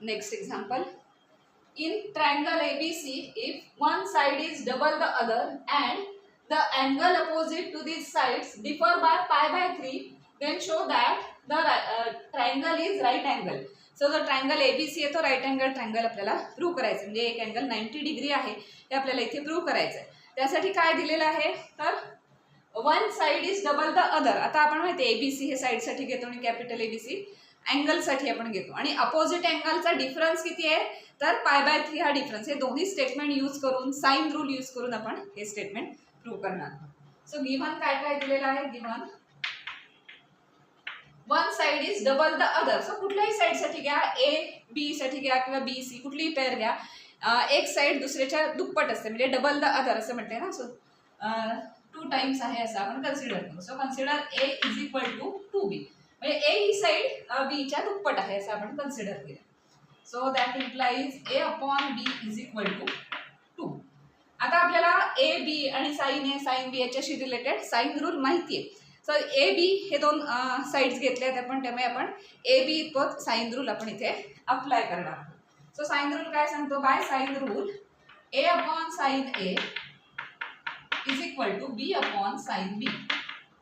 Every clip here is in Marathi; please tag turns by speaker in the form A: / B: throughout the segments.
A: Next example. In triangle ABC, if one side is double the other and the angle opposite to these sides differ by pi by 3, then show that the triangle is right angle. So the triangle ABC आहे तो right angle triangle आपल्याला प्रूव्ह करायचं, म्हणजे एक अँगल 90 डिग्री आहे हे आपल्याला इथे प्रूव्ह करायचं आहे. त्यासाठी काय दिलेलं आहे तर one side is double the other. आता आपण माहिती आहे ABC हे साईडसाठी घेतो आणि कॅपिटल ABC अँगलसाठी आपण घेतो, आणि अपोजिट अँगलचा डिफरन्स किती आहे तर पाय बाय 3 हा डिफरन्स. हे दोन्ही स्टेटमेंट यूज करून साइन रूल यूज करून आपण हे स्टेटमेंट प्रूव्ह करणार. सो गिव्हन काय काय दिलेलं आहे. Given one side is double the other. So कुठल्याही साईडसाठी घ्या, A B साठी घ्या किंवा B C कुठलीही पेअर घ्या, एक साइड दुसऱ्याच्या दुप्पट असते म्हणजे डबल द अदर असं म्हणते ना. सो 2 टाइम्स आहे असं आपण कन्सिडर करू. So consider A is equal to 2B, म्हणजे A ही साइड B च्या दुप्पट आहे असं आपण कन्सिडर केलं. So that implies A upon B is equal to 2. आता आपल्याला A B आणि साइन A साइन B याच्याशी रिलेटेड साइन रूल माहिती आहे. सो A B हे दोन साइड्स घेतले आहेत आपण, त्यामुळे आपण A B इतपत साइन रूल आपण इथे अप्लाय करणार आहोत. सो साइन रूल काय सांगतो, by sine rule A upon sine A is equal to B upon sine B.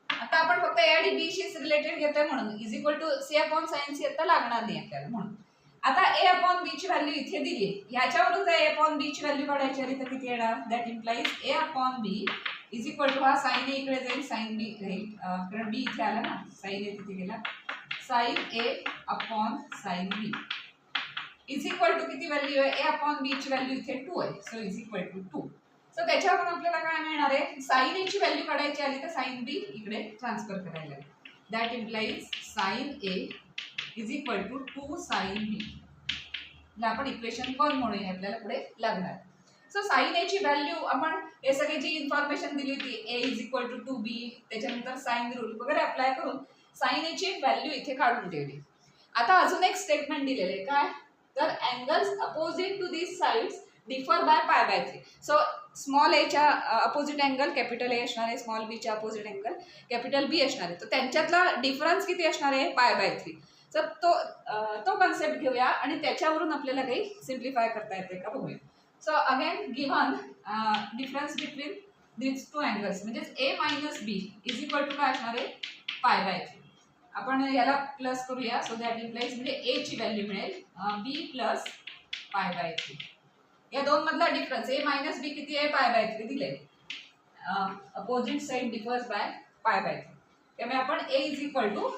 A: आता आपण फक्त A आणि B शी रिलेटेड घेतोय म्हणून is equal to C upon sine C आता लागणार नाही आपल्याला. म्हणून आता A अपॉन B ची व्हॅल्यू इथे दिली आहे, ह्याच्यावरून जर A अपॉन B ची व्हॅल्यू काढायची आली तर किती येणार. That implies A upon B is equal to हा साइन A इकडे जाईल, साइन B राहील कारण B इथे आला ना, साइन A तिथे गेला, sine A upon sine B is equal to किती व्हॅल्यू आहे. A अपॉन B ची व्हॅल्यू इथे 2 आहे. So is equal to 2. So त्याच्यावरून आपल्याला काय मिळणार आहे, साइन A ची व्हॅल्यू काढायची आली तर साइन B इकडे ट्रान्सफर करायला लागेल. That implies sine A is equal to 2 sine B. आपण इक्वेशन 1 म्हणून आपल्याला पुढे लागणार. सो साइन A ची व्हॅल्यू आपण हे सगळी जी इन्फॉर्मेशन दिली होती A is equal to 2B, त्याच्यानंतर साइन रूल वगैरे अप्लाय करून साइन A ची व्हॅल्यू इथे काढून ठेवली. आता अजून एक स्टेटमेंट दिलेलं आहे काय तर angles opposite to these sides differ by pi by 3. So small A च्या अपोजिट अँगल कॅपिटल A असणार आहे, स्मॉल B च्या अपोजिट अँगल कॅपिटल B असणार आहे. तर त्यांच्यातला डिफरन्स किती असणार आहे पाय बाय 3. तर तो कन्सेप्ट घेऊया आणि त्याच्यावरून आपल्याला काही सिम्प्लिफाय करता येते का बघूया. So again given difference between these 2 angles म्हणजे A minus B is equal to काय असणार आहे पाय बाय 3. आपण याला प्लस करूया. सो दॅट इम्प्लाइज म्हणजे A ची व्हॅल्यू मिळेल B प्लस पाय बाय 3. या दोन मधला डिफरन्स A मायनस B किती आहे पाय बाय 3 दिले. Opposite side differs by pi by 3, त्यामुळे आपण A is equal to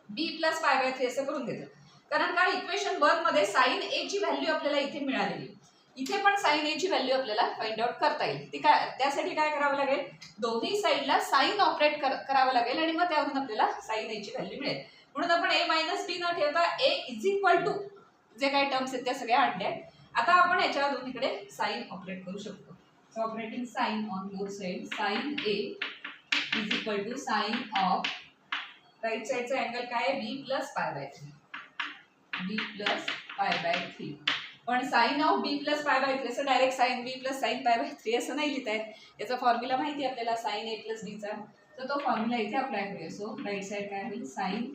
A: B plus pi by 3 असं करून घेतो. कारण काय इक्वेशन 1 मध्ये साइन A ची व्हॅल्यू आपल्याला इथे मिळालेली, इथे पण साइन A ची व्हॅल्यू आपल्याला फाइंड आउट करता येईल. ती काय त्यासाठी काय करावं लागेल, दोन्ही साइडला साइन ऑपरेट करावं लागेल आणि मग त्यावरून आपल्याला साइन A ची व्हॅल्यू मिळेल. म्हणून आपण A मायनस B न ठेवता A इज इक्वल टू जे काही टर्म्स आहेत त्या सगळ्या आणल्या. आता आपण याच्या दोन्हीकडे साइन ऑपरेट करू शकतो. So operating sine on both side, sine A is equal to sine of right साइडचा अँगल काय आहे B plus pi by 3, B plus pi by 3. पण sine of B plus pi by 3 असं direct sine B plus sine pi by 3 असं नाही लिहिता येत. याचा फॉर्म्युला माहिती आहे आपल्याला साइन A प्लस B चा, तर तो फॉर्म्युला इथे अप्लाय करूया. सो राइट साइड काय होईल sine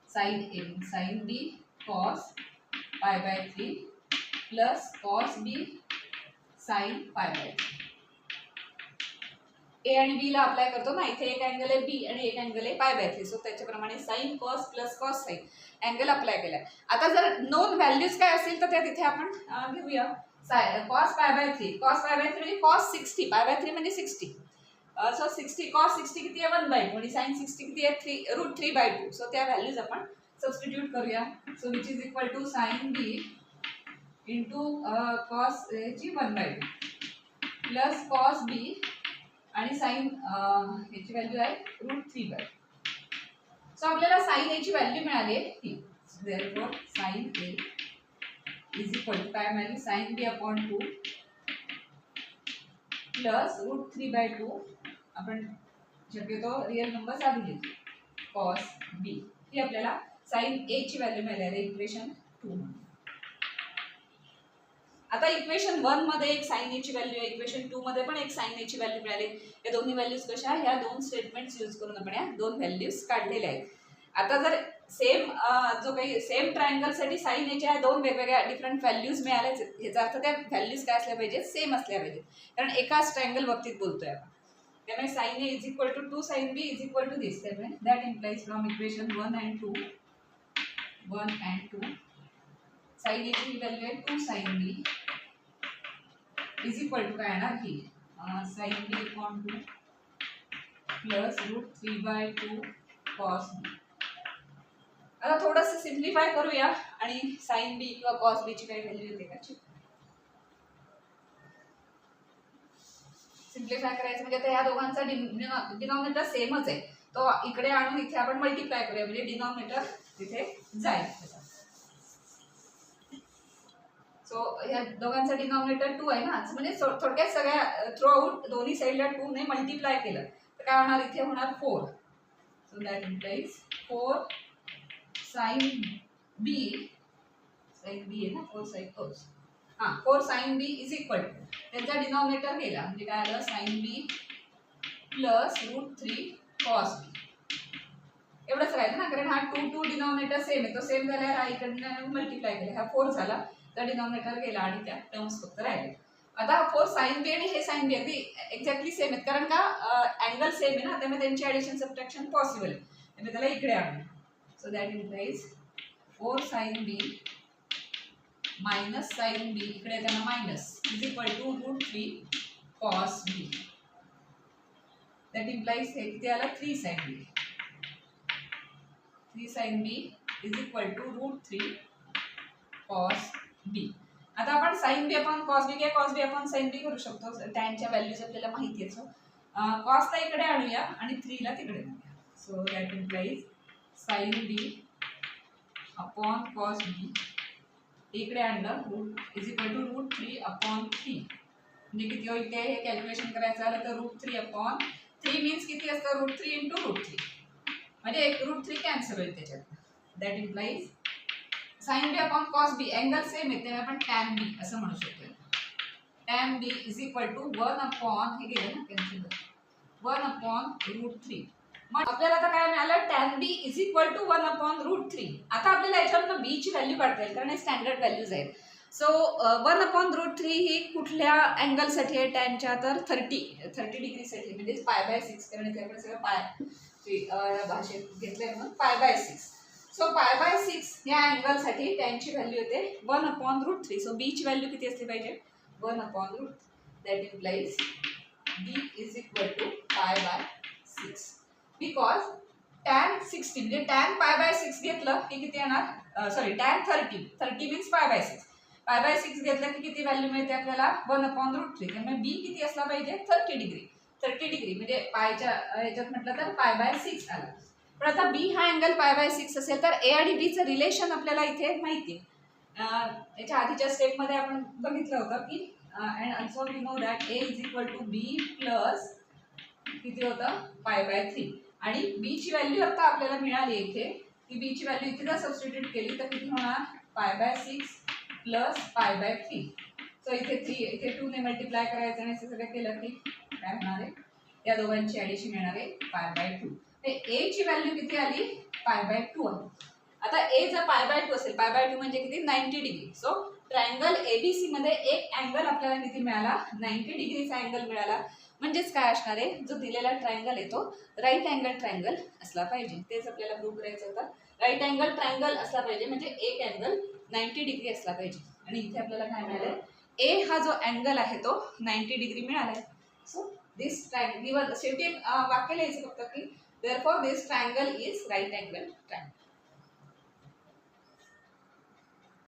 A: A sine B cos pi by 3 plus cos B sine pi by 3. A आणि B ला अप्लाय करतो ना, इथे एक अँगल आहे B आणि एक अँगल आहे पाय बाय 3. सो त्याच्याप्रमाणे sine cos plus cos sine angle apply केलाय. आता जर नोन व्हॅल्यूज काय असतील तर त्या तिथे आपण घेऊया. Cos pi by 3, cos pi by 3 म्हणजे कॉस 60, पाय बाय 3 म्हणजे 60. सो 60 कॉस 60 किती आहे 1/2 आणि साइन 60 किती आहे √3/2. सो त्या व्हॅल्यूज आपण सबस्टिट्यूट करूया. So which is equal to sine B into cos ची 1/2 प्लस कॉस B आणि साइन याची व्हॅल्यू आहे √3/2. सो आपल्याला साइन A ची व्हॅल्यू मिळाली आहे ही. Therefore sine A is equal to काय मिळाली साइन B अपॉन 2 प्लस √3/2. आपण शक्यतो रिअल नंबर्स आधी लिहितो कॉस B. ही आपल्याला साइन A ची व्हॅल्यू मिळाली आहे इक्वेशन 2. आता इक्वेशन 1 मध्ये एक साइन A ची व्हॅल्यू आहे, इक्वेशन 2 मध्ये पण एक साइन A ची व्हॅल्यू मिळाली. या दोन्ही व्हॅल्यूज कशा ह्या दोन स्टेटमेंट्स यूज करून आपण या दोन व्हॅल्यूज काढलेल्या आहेत. आता जर सेम जो काही सेम ट्रायंगलसाठी साईन याच्या दोन वेगवेगळ्या डिफरंट व्हॅल्यूज मिळाल्याच ह्याचा अर्थ त्या व्हॅल्यूज काय असल्या पाहिजेत, सेम असल्या पाहिजेत, कारण एकाच ट्रायंगल बाबतीत बोलतोय आपण. त्यामुळे sine A is equal to 2 sine B is equal to this. त्यामुळे that implies from equation 1 and 2 sine A ची व्हॅल्यू आहे 2 sine B is equal to काय येणार ही sine B upon 2 plus √3/2 cos B. आता थोडंसं सिम्प्लिफाय करूया आणि साइन बी किंवा कॉस बी ची काही व्हॅल्यू येते का सिम्प्लिफाय करायचं. म्हणजे आता या दोघांचा डिनॉमिनेटर सेमच आहे, तो इकडे आणून इथे आपण मल्टिप्लाय करूया, म्हणजे डिनॉमिनेटर तिथे जाईल. सो या दोघांचा डिनॉमिनेटर 2 आहे ना, म्हणजे थोडक्यात सगळ्या थ्रू आउट दोन्ही साईडला 2 ने मल्टिप्लाय केलं तर काय होणार, इथे होणार 4. So that implies 4 sine B आहे ना, 4 sine B is equal to त्यांचा डिनॉमिनेटर गेला म्हणजे काय आलं sine B plus √3 cos B. एवढंच राहिलं ना, कारण हा 2 डिनॉमिनेटर सेम आहे, तो सेम झाला, हा इकडनं मल्टिप्लाय केला, हा 4 झाला तर डिनॉमिनेटर गेला आणि त्या टर्म्स फक्त राहिले. आता हा 4 साइन बी आणि हे साइन बी अगदी एक्झॅक्टली सेम आहेत, कारण का अँगल सेम आहे ना, त्यामुळे त्यांची ॲडिशन सबट्रॅक्शन पॉसिबल आहे, त्यामुळे त्याला इकडे आणू. So that implies 4 sine B minus sine B इकडे त्यांना minus is equal to √3 cos B. That implies हे किती आला 3 sine B. 3 sine B is equal to √3 cos B. आता आपण sine B upon cos B किंवा cos B upon sine B करू शकतो, टॅनच्या व्हॅल्यूज आपल्याला माहिती आहे. सो कॉसला इकडे आणूया आणि 3ला तिकडे आणूया. So that implies sine B upon cos B इकडे आणलं इज इक्वल टू √3 अपॉन 3. म्हणजे किती होईल ते हे कॅल्क्युलेशन करायचं आलं तर √3 अपॉन 3 मीन्स किती असतं √3 इंटू √3, म्हणजे एक √3 कॅन्सल होईल त्याच्यात. That implies sine B upon cos B angle same आहे त्यामुळे आपण टॅन बी असं म्हणू शकतो. Tan B is equal to 1 upon हे गेलं ना कॅन्सल 1 अपॉन √3. मग आपल्याला आता काय मिळालं tan B is equal to 1 upon √3. आता आपल्याला याच्यावरनं बी ची व्हॅल्यू काढता येईल कारण हे स्टँडर्ड व्हॅल्यूज आहेत. सो 1 अपॉन √3 ही कुठल्या अँगलसाठी आहे टॅनच्या, तर 30 डिग्रीसाठी, म्हणजे π/6, कारण इथे आपण सगळं पाय भाषेत घेतलंय म्हणून π/6. सो π/6 या अँगलसाठी टॅनची व्हॅल्यू येते 1 अपॉन √3. सो बी ची व्हॅल्यू किती असली पाहिजे 1 upon √3. That implies B is equal to π/6 because tan 60 म्हणजे टॅन π/6 घेतलं की किती येणार, सॉरी टॅन 30 मीन्स π/6. π/6 घेतलं की किती व्हॅल्यू मिळते आपल्याला 1 अपॉन √3. त्यामुळे बी किती असला पाहिजे 30 डिग्री म्हणजे पायच्या ह्याच्यात म्हटलं तर π/6 आलं. पण आता बी हा अँगल π/6 असेल तर ए आणि बीचं रिलेशन आपल्याला इथे माहिती आहे. याच्या आधीच्या स्टेपमध्ये आपण बघितलं होतं की and also we know that A is equal to B plus किती होतं π/3. आणि बी ची व्हॅल्यू आता आपल्याला मिळाली इथे की बी ची व्हॅल्यू इथे जर सबस्टिट्यूट केली तर किती होणार π/6 प्लस π/3. सो इथे 2 ने मल्टिप्लाय करायचं आणि असं सगळं केलं की काय होणार आहे या दोघांची ॲडिशन येणार आहे π/2. ए ची व्हॅल्यू किती आली π/2 आली. आता ए जर π/2 असेल, π/2 म्हणजे किती 90 डिग्री. सो ट्रायंगल एबीसी मध्ये एक अँगल आपल्याला किती मिळाला 90 डिग्रीचा अँगल मिळाला. म्हणजेच काय असणार आहे जो दिलेला ट्रायंगल आहे तो राईट अँगल ट्रायंगल असला पाहिजे. तेच आपल्याला प्रूव्ह करायचं होतं. राईट अँगल ट्रायंगल असला पाहिजे म्हणजे एक अँगल 90 डिग्री असला पाहिजे. आणि इथे आपल्याला काय मिळालंय ए हा जो अँगल आहे तो 90 डिग्री मिळालाय. सो दिस ट्रायंगल शेवटी वाक्य लिहायचं फक्त की therefore this triangle is right angle triangle.